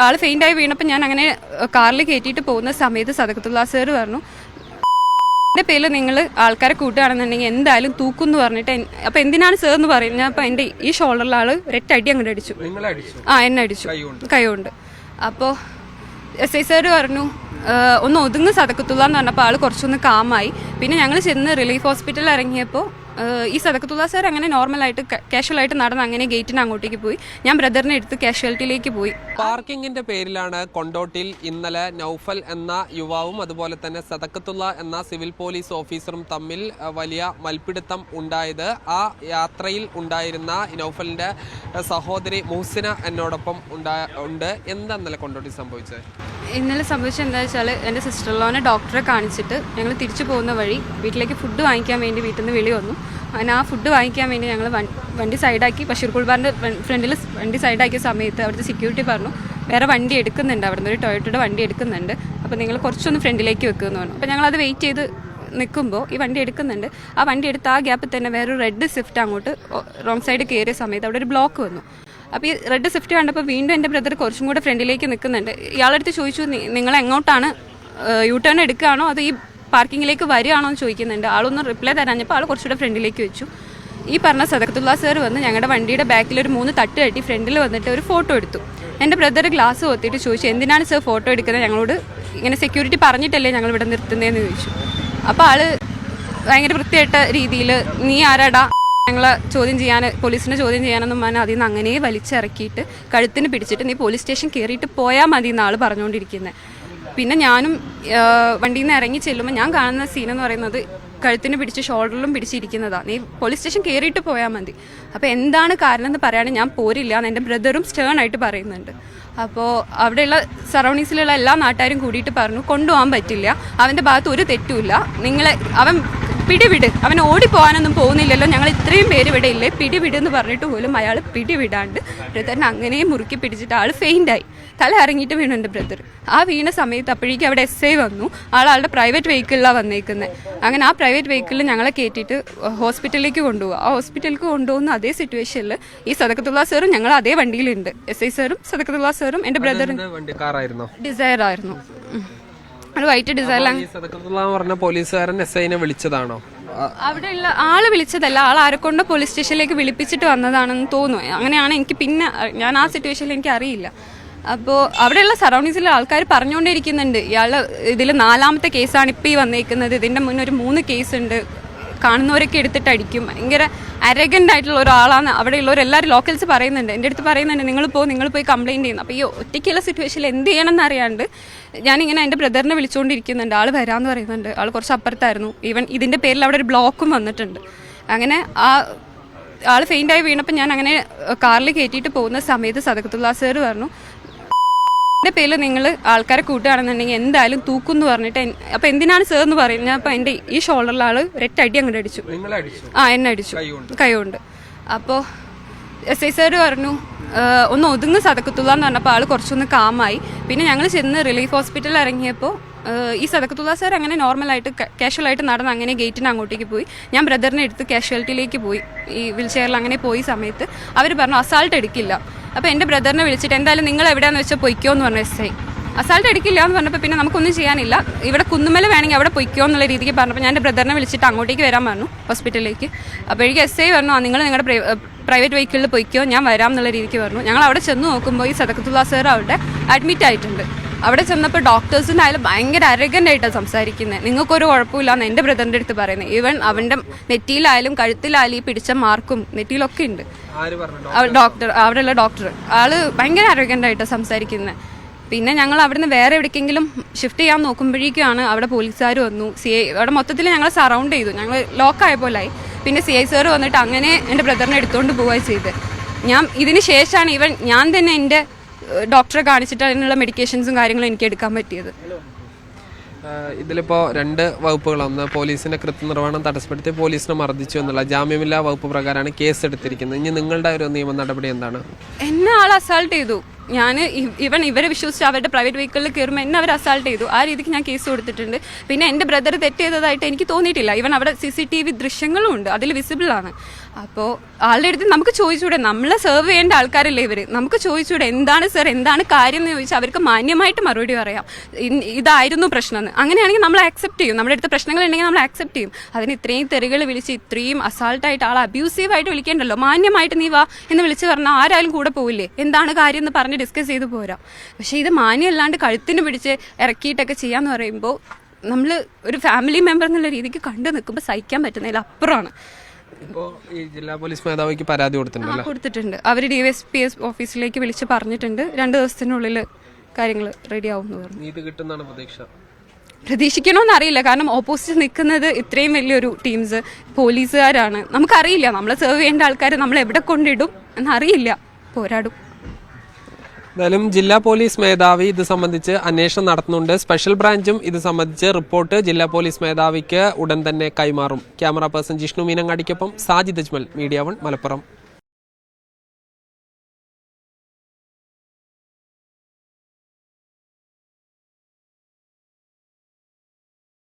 ആൾ ഫെയിൻ്റായി വീണപ്പോൾ ഞാൻ അങ്ങനെ കാറിൽ കയറ്റിയിട്ട് പോകുന്ന സമയത്ത് സദഖത്തുള്ള സാർ പറഞ്ഞു, എൻ്റെ പേരിൽ നിങ്ങൾ ആൾക്കാരെ കൂട്ടുകയാണെന്നുണ്ടെങ്കിൽ എന്തായാലും തൂക്കും എന്ന് പറഞ്ഞിട്ട്. അപ്പോൾ എന്തിനാണ് സാർ എന്ന് പറയുന്നത്? അപ്പോൾ എൻ്റെ ഈ ഷോൾഡറിൽ ആൾ ഒരൊറ്റടി അങ്ങോട്ട് അടിച്ചു. എന്നെ അടിച്ചു കൈകൊണ്ട്. അപ്പോൾ SI സാർ പറഞ്ഞു ഒന്ന് ഒതുങ്ങ് സദഖത്തുള്ള എന്ന് പറഞ്ഞപ്പോൾ ആൾ കുറച്ചൊന്ന് കാമായി. പിന്നെ ഞങ്ങൾ ചെന്ന് റിലീഫ് ഹോസ്പിറ്റലിൽ ഇറങ്ങിയപ്പോൾ ഈ സദഖത്തുള്ള സാർ അങ്ങനെ നോർമലായിട്ട് കാഷ്വലായിട്ട് നടന്ന് അങ്ങനെ ഗേറ്റിന് അങ്ങോട്ടേക്ക് പോയി. ഞാൻ ബ്രദറിനെ എടുത്ത് കാഷ്വാലിറ്റിയിലേക്ക് പോയി. പാർക്കിങ്ങിന്റെ പേരിലാണ് കൊണ്ടോട്ടിയിൽ ഇന്നലെ നൗഫൽ എന്ന യുവാവും അതുപോലെ തന്നെ സദഖത്തുള്ള എന്ന സിവിൽ പോലീസ് ഓഫീസറും തമ്മിൽ വലിയ മൽപ്പിടുത്തം ഉണ്ടായത്. ആ യാത്രയിൽ ഉണ്ടായിരുന്ന നൗഫലിന്റെ സഹോദരി മുഹ്സിന എന്നോടൊപ്പം ഉണ്ട്. എന്താ ഇന്നലെ കൊണ്ടോട്ടി സംഭവിച്ചത്? ഇന്നലെ സംഭവിച്ചത് എന്താ വെച്ചാൽ, എൻ്റെ സിസ്റ്ററിലോനെ ഡോക്ടറെ കാണിച്ചിട്ട് ഞങ്ങൾ തിരിച്ചു പോകുന്ന വഴി വീട്ടിലേക്ക് ഫുഡ് വാങ്ങിക്കാൻ വേണ്ടി വീട്ടിൽ നിന്ന് വിളി വന്നു. അങ്ങനെ ആ ഫുഡ് വാങ്ങിക്കാൻ വേണ്ടി ഞങ്ങൾ വണ്ടി സൈഡാക്കി. ബഷീർ കുൾബാറിൻ്റെ ഫ്രണ്ടിൽ വണ്ടി സൈഡാക്കിയ സമയത്ത് അവിടുത്തെ സെക്യൂരിറ്റി പറഞ്ഞു വേറെ വണ്ടി എടുക്കുന്നുണ്ട്, അവിടെ നിന്ന് ഒരു ടൊയോട്ടയുടെ വണ്ടി എടുക്കുന്നുണ്ട്, അപ്പോൾ നിങ്ങൾ കുറച്ചൊന്ന് ഫ്രണ്ടിലേക്ക് വെക്കുമെന്ന് പറഞ്ഞു. അപ്പോൾ ഞങ്ങളത് വെയിറ്റ് ചെയ്ത് നിൽക്കുമ്പോൾ ഈ വണ്ടി എടുക്കുന്നുണ്ട്. ആ വണ്ടി എടുത്ത് ആ ഗ്യാപ്പിൽ തന്നെ വേറൊരു റെഡ് സ്വിഫ്റ്റ് അങ്ങോട്ട് റോങ് സൈഡ് കയറിയ സമയത്ത് അവിടെ ഒരു ബ്ലോക്ക് വന്നു. അപ്പോൾ ഈ റെഡ് സ്വിഫ്റ്റ് കണ്ടപ്പോൾ വീണ്ടും എൻ്റെ ബ്രദർ കുറച്ചും കൂടെ ഫ്രണ്ടിലേക്ക് നിൽക്കുന്നുണ്ട്. ഇയാളടുത്ത് ചോദിച്ചു, നിങ്ങൾ എങ്ങോട്ടാണ്, യു ടേൺ എടുക്കുകയാണോ അതോ ഈ പാർക്കിങ്ങിലേക്ക് വരികയാണോ എന്ന് ചോദിക്കുന്നുണ്ട്. ആളൊന്നും റിപ്ലൈ തരാഞ്ഞപ്പോൾ ആൾ കുറച്ചുകൂടെ ഫ്രണ്ടിലേക്ക് വെച്ചു. ഈ പറഞ്ഞ സദഖത്തുള്ള സാർ വന്ന് ഞങ്ങളുടെ വണ്ടിയുടെ ബാക്കിൽ ഒരു 3 തട്ട് കെട്ടി ഫ്രണ്ടിൽ വന്നിട്ട് ഒരു ഫോട്ടോ എടുത്തു. എൻ്റെ ബ്രദർ ഗ്ലാസ് കൊത്തിയിട്ട് ചോദിച്ചു, എന്തിനാണ് സാർ ഫോട്ടോ എടുക്കുന്നത്, ഞങ്ങളോട് ഇങ്ങനെ സെക്യൂരിറ്റി പറഞ്ഞിട്ടല്ലേ ഞങ്ങൾ ഇവിടെ നിർത്തുന്നതെന്ന് ചോദിച്ചു. അപ്പോൾ ആൾ ഭയങ്കര വൃത്തിയായിട്ട രീതിയിൽ നീ ആരാടാ ഞങ്ങളെ ചോദ്യം ചെയ്യാൻ, പോലീസിനെ ചോദ്യം ചെയ്യാനൊന്നും പറഞ്ഞാൽ അതിൽ നിന്ന് അങ്ങനെ വലിച്ചിറക്കിയിട്ട് കഴുത്തിന് പിടിച്ചിട്ട് നീ പോലീസ് സ്റ്റേഷൻ കയറിയിട്ട് പോയാൽ മതി എന്നാൾ പറഞ്ഞുകൊണ്ടിരിക്കുന്നത്. പിന്നെ ഞാനും വണ്ടിയിൽ നിന്ന് ഇറങ്ങി ചെല്ലുമ്പോൾ ഞാൻ കാണുന്ന സീനെന്ന് പറയുന്നത് കഴുത്തിന് പിടിച്ച് ഷോൾഡറിലും പിടിച്ചിരിക്കുന്നതാണ്. നീ പോലീസ് സ്റ്റേഷൻ കയറിയിട്ട് പോയാൽ മതി. അപ്പോൾ എന്താണ് കാരണം എന്ന് പറയുകയാണെങ്കിൽ ഞാൻ പോരില്ല എന്ന് എൻ്റെ ബ്രദറും സ്റ്റേൺ ആയിട്ട് പറയുന്നുണ്ട്. അപ്പോൾ അവിടെയുള്ള സറൗണ്ടിങ്സിലുള്ള എല്ലാ നാട്ടുകാരും കൂടിയിട്ട് പറഞ്ഞു കൊണ്ടുപോകാൻ പറ്റില്ല, അവൻ്റെ ഭാഗത്ത് ഒരു തെറ്റുമില്ല, അവൻ പിടിവിട്, അവൻ ഓടിപ്പോകാനൊന്നും പോകുന്നില്ലല്ലോ, ഞങ്ങൾ ഇത്രയും പേര് ഇവിടെ ഇല്ലേ, പിടിവിടെന്ന് പറഞ്ഞിട്ട് പോലും അയാൾ പിടിവിടാണ്ട് ബ്രദറിനെ അങ്ങനെ മുറുക്കി പിടിച്ചിട്ട് ആൾ ഫെയിൻ്റായി, തല ഇറങ്ങിയിട്ട് വീണു എൻ്റെ ബ്രദർ. ആ വീണ സമയത്ത് അപ്പോഴേക്കും അവിടെ SI വന്നു. ആളുടെ പ്രൈവറ്റ് വെഹിക്കിളിലാണ് വന്നേക്കുന്നത്. അങ്ങനെ ആ പ്രൈവറ്റ് വെഹിക്കിളിൽ ഞങ്ങളെ കയറ്റിയിട്ട് ഹോസ്പിറ്റലിലേക്ക് കൊണ്ടുപോകുക. ആ ഹോസ്പിറ്റലിലേക്ക് കൊണ്ടുപോകുന്ന അതേ സിറ്റുവേഷനിൽ ഈ സദഖത്തുള്ള സാറും ഞങ്ങൾ അതേ വണ്ടിയിലുണ്ട്. SI സാറും സദഖത്തുള്ള സാറും എൻ്റെ ബ്രദറും. ഡിസയർ ആയിരുന്നു, വൈറ്റ് ഡിസൈറിലാണ്. പോലീസുകാരൻ SIനെ വിളിച്ചതാണോ? അവിടെയുള്ള ആള് വിളിച്ചതല്ല, ആൾ ആരെക്കൊണ്ട് പോലീസ് സ്റ്റേഷനിലേക്ക് വിളിപ്പിച്ചിട്ട് വന്നതാണെന്ന് തോന്നുന്നു. അങ്ങനെയാണ് എനിക്ക്, പിന്നെ ഞാൻ ആ സിറ്റുവേഷനിൽ എനിക്ക് അറിയില്ല. അപ്പോൾ അവിടെയുള്ള സറൗണ്ടിങ്സിലെ ആൾക്കാർ പറഞ്ഞുകൊണ്ടിരിക്കുന്നുണ്ട് ഇയാൾ ഇതിൽ 4ാമത്തെ കേസാണ് ഇപ്പോൾ ഈ വന്നേക്കുന്നത്, ഇതിൻ്റെ മുന്നേ ഒരു 3 കേസുണ്ട്, കാണുന്നവരൊക്കെ എടുത്തിട്ട് അടിക്കും, ഭയങ്കര അരഗൻ്റ് ആയിട്ടുള്ള ഒരാളാണ് അവിടെയുള്ളവരെല്ലാവരും ലോക്കൽസ് പറയുന്നുണ്ട്. എൻ്റെ അടുത്ത് പറയുന്നുണ്ട് നിങ്ങൾ പോയി കംപ്ലയിൻറ്റ് ചെയ്യുന്നു. അപ്പോൾ ഈ ഒറ്റയ്ക്കുള്ള സിറ്റുവേഷനിൽ എന്ത് ചെയ്യണമെന്ന് അറിയാണ്ട് ഞാനിങ്ങനെ എൻ്റെ ബ്രദറിനെ വിളിച്ചുകൊണ്ടിരിക്കുന്നുണ്ട്. ആൾ വരാമെന്ന് പറയുന്നുണ്ട്. ആൾ കുറച്ച് അപ്പുറത്തായിരുന്നു. ഈവൻ ഇതിൻ്റെ പേരിൽ അവിടെ ഒരു ബ്ലോക്കും വന്നിട്ടുണ്ട്. അങ്ങനെ ആൾ ഫെയിൻ്റായി വീണപ്പോൾ ഞാൻ അങ്ങനെ കാറിൽ കയറ്റിയിട്ട് പോകുന്ന സമയത്ത് സദഖത്തുള്ള സാർ പറഞ്ഞു എൻ്റെ പേരിൽ നിങ്ങൾ ആൾക്കാരെ കൂട്ടുകയാണെന്നുണ്ടെങ്കിൽ എന്തായാലും തൂക്കും എന്ന് പറഞ്ഞിട്ട്. അപ്പോൾ എന്തിനാണ് സാർ എന്ന് പറയുന്നത്? അപ്പോൾ എൻ്റെ ഈ ഷോൾഡറിൽ ആൾ ഒരൊറ്റടി അങ്ങോട്ട് അടിച്ചു. എന്നെ അടിച്ചു കൈകൊണ്ട്. അപ്പോൾ SI സാർ പറഞ്ഞു ഒന്ന് ഒതുങ്ങ് സദഖത്തുള്ള എന്ന് പറഞ്ഞപ്പോൾ ആൾ കുറച്ചൊന്ന് കാമായി. പിന്നെ ഞങ്ങൾ ചെന്ന് റിലീഫ് ഹോസ്പിറ്റലിൽ ഇറങ്ങിയപ്പോൾ ഈ സദഖത്തുള്ള സാർ അങ്ങനെ നോർമലായിട്ട് കാഷ്വലായിട്ട് നടന്ന് അങ്ങനെ ഗേറ്റിന് അങ്ങോട്ടേക്ക് പോയി. ഞാൻ ബ്രദറിനെ എടുത്ത് കാഷ്വാലിറ്റിയിലേക്ക് പോയി. ഈ വീൽ ചെയറിൽ അങ്ങനെ പോയി സമയത്ത് അവർ പറഞ്ഞു അസാൾട്ട് എടുക്കില്ല. അപ്പോൾ എൻ്റെ ബ്രദറിനെ വിളിച്ചിട്ട് എന്തായാലും നിങ്ങൾ എവിടെയാണെന്ന് വെച്ചാൽ പൊയ്ക്കോ എന്ന് പറഞ്ഞു SI. അസാൾട്ട് എടുക്കില്ല എന്ന് പറഞ്ഞപ്പോൾ പിന്നെ നമുക്കൊന്നും ചെയ്യാനില്ല, ഇവിടെ കുന്നുമല വേണമെങ്കിൽ അവിടെ പൊയ്ക്കോ എന്നുള്ള രീതിക്ക് പറഞ്ഞപ്പോൾ ഞാൻ എൻ്റെ ബ്രദറിനെ വിളിച്ചിട്ട് അങ്ങോട്ടേക്ക് വരാൻ പറഞ്ഞു ഹോസ്പിറ്റലിലേക്ക്. അപ്പോഴേക്കും SI പറഞ്ഞു നിങ്ങൾ നിങ്ങളുടെ പ്രൈവറ്റ് വെഹിക്കിളിൽ പൊയ്ക്കോ, ഞാൻ വരാം എന്നുള്ള രീതിക്ക് പറഞ്ഞു. ഞങ്ങൾ അവിടെ ചെന്ന് നോക്കുമ്പോൾ ഈ സദഖത്തുള്ള സാർ അവിടെ അഡ്മിറ്റ് ആയിട്ടുണ്ട്. അവിടെ ചെന്നപ്പോൾ ഡോക്ടേഴ്സിനായാലും ഭയങ്കര അരഗൻ്റ് ആയിട്ടാണ് സംസാരിക്കുന്നത്. നിങ്ങൾക്കൊരു കുഴപ്പമില്ല എന്ന് എൻ്റെ ബ്രദറിൻ്റെ അടുത്ത് പറയുന്നത്. ഈവൻ അവൻ്റെ നെറ്റിയിലായാലും കഴുത്തിലായാലും ഈ പിടിച്ച മാർക്കും നെറ്റിയിലൊക്കെ ഉണ്ട്. ഡോക്ടർ, അവിടെയുള്ള ഡോക്ടർ, ആള് ഭയങ്കര അരഗൻ്റ് ആയിട്ടാണ് സംസാരിക്കുന്നത്. പിന്നെ ഞങ്ങൾ അവിടുന്ന് വേറെ എവിടേക്കെങ്കിലും ഷിഫ്റ്റ് ചെയ്യാൻ നോക്കുമ്പോഴേക്കാണ് അവിടെ പോലീസുകാർ വന്നു. CI അവിടെ മൊത്തത്തിൽ ഞങ്ങൾ സറൗണ്ട് ചെയ്തു, ഞങ്ങൾ ലോക്കായ പോലായി. പിന്നെ CI സാർ വന്നിട്ട് അങ്ങനെ എൻ്റെ ബ്രദറിനെ എടുത്തുകൊണ്ട് പോവുകയാണ് ചെയ്തത്. ഇതിന് ശേഷമാണ് ഞാൻ തന്നെ എൻ്റെ ഡോക്ടറെ കാണിച്ചിട്ട് അതിനുള്ള മെഡിക്കേഷൻസും കാര്യങ്ങളും എനിക്ക് എടുക്കാൻ പറ്റിയത്. ഇതിലിപ്പോൾ 2 വകുപ്പുകൾ. ഒന്ന് പോലീസിന്റെ കൃത്യനിർവഹണം തടസ്സപ്പെടുത്തി പോലീസിനെ മർദ്ദിച്ചു എന്നുള്ള ജാമ്യമില്ലാ വകുപ്പ് പ്രകാരമാണ് കേസ് എടുത്തിരിക്കുന്നത്. ഇനി നിങ്ങളുടെ ഒരു നിയമ നടപടി എന്താണ്? എന്നെ ആൾ അസാൾട്ട് ചെയ്തു. ഞാൻ ഇവരെ വിശ്വസിച്ച് അവരുടെ പ്രൈവറ്റ് വെഹിക്കിളിൽ കയറുമ്പോൾ എന്നെ അവർ അസാൾട്ട് ചെയ്തു. ആ രീതിക്ക് ഞാൻ കേസ് കൊടുത്തിട്ടുണ്ട്. പിന്നെ എൻ്റെ ബ്രദർ തെറ്റ് ചെയ്തതായിട്ട് എനിക്ക് തോന്നിയിട്ടില്ല. അവിടെ CCTV ദൃശ്യങ്ങളും ഉണ്ട്, അതിൽ വിസിബിൾ ആണ്. അപ്പോൾ ആളുടെ അടുത്ത് നമുക്ക് ചോദിച്ചൂടെ, നമ്മളെ സെർവ് ചെയ്യേണ്ട ആൾക്കാരല്ലേ ഇവർ, നമുക്ക് ചോദിച്ചൂടെ എന്താണ് സർ എന്താണ് കാര്യം എന്ന് ചോദിച്ചാൽ അവർക്ക് മാന്യമായിട്ട് മറുപടി പറയാം. ഇതായിരുന്നു പ്രശ്നം എന്ന്. അങ്ങനെയാണെങ്കിൽ നമ്മൾ ആക്സെപ്റ്റ് ചെയ്യും. നമ്മുടെ അടുത്ത് പ്രശ്നങ്ങൾ ഉണ്ടെങ്കിൽ നമ്മൾ ആക്സെപ്റ്റ് ചെയ്യും. അതിന് ഇത്രയും തെറികൾ വിളിച്ച് ഇത്രയും അസാൾട്ടായിട്ട് ആളെ അബ്യൂസീവായിട്ട് വിളിക്കേണ്ടല്ലോ. മാന്യമായിട്ട് നീ വാ എന്ന് വിളിച്ച് പറഞ്ഞാൽ ആരായാലും കൂടെ പോവില്ലേ, എന്താണ് കാര്യം എന്ന് പറഞ്ഞ് ഡിസ്കസ് ചെയ്ത് പോരാ. പക്ഷേ ഇത് മാന്യമല്ലാണ്ട് കഴുത്തിന് പിടിച്ച് ഇറക്കിയിട്ടൊക്കെ ചെയ്യാന്ന് പറയുമ്പോൾ നമ്മൾ ഒരു ഫാമിലി മെമ്പർ എന്നുള്ള രീതിക്ക് കണ്ടു നിൽക്കുമ്പോൾ സഹിക്കാൻ പറ്റുന്നതിൽ അപ്പുറമാണ്. ഇപ്പോൾ ഈ ജില്ലാ പോലീസ് മേധാവിക്ക് പരാതി കൊടുത്തിട്ടുണ്ട്. അവർ DYSP ഓഫീസിലേക്ക് വിളിച്ച് പറഞ്ഞിട്ടുണ്ട് 2 ദിവസത്തിനുള്ളിൽ കാര്യങ്ങൾ റെഡി ആവും എന്ന് പറഞ്ഞു. നീതി കിട്ടുന്നതാണ് പ്രതീക്ഷിക്കണമെന്ന് അറിയില്ല. കാരണം ഓപ്പോസിറ്റ് നിൽക്കുന്നത് ഇത്രയും വലിയൊരു ടീംസ് പോലീസുകാരാണ്. നമുക്കറിയില്ല നമ്മളെ സെർവ് ചെയ്യേണ്ട ആൾക്കാർ നമ്മൾ എവിടെ കൊണ്ടിടും എന്നറിയില്ല. പോരാടും. എന്തായാലും ജില്ലാ പോലീസ് മേധാവി ഇത് സംബന്ധിച്ച് അന്വേഷണം നടത്തുന്നുണ്ട്. സ്പെഷ്യൽ ബ്രാഞ്ചും ഇത് സംബന്ധിച്ച് റിപ്പോർട്ട് ജില്ലാ പോലീസ് മേധാവിക്ക് ഉടൻ തന്നെ കൈമാറും. ക്യാമറ പേഴ്സൺ ജിഷ്ണു മീനങ്ങാടിക്കൊപ്പം സാജിദ് അജ്മൽ, മീഡിയ 1 മലപ്പുറം.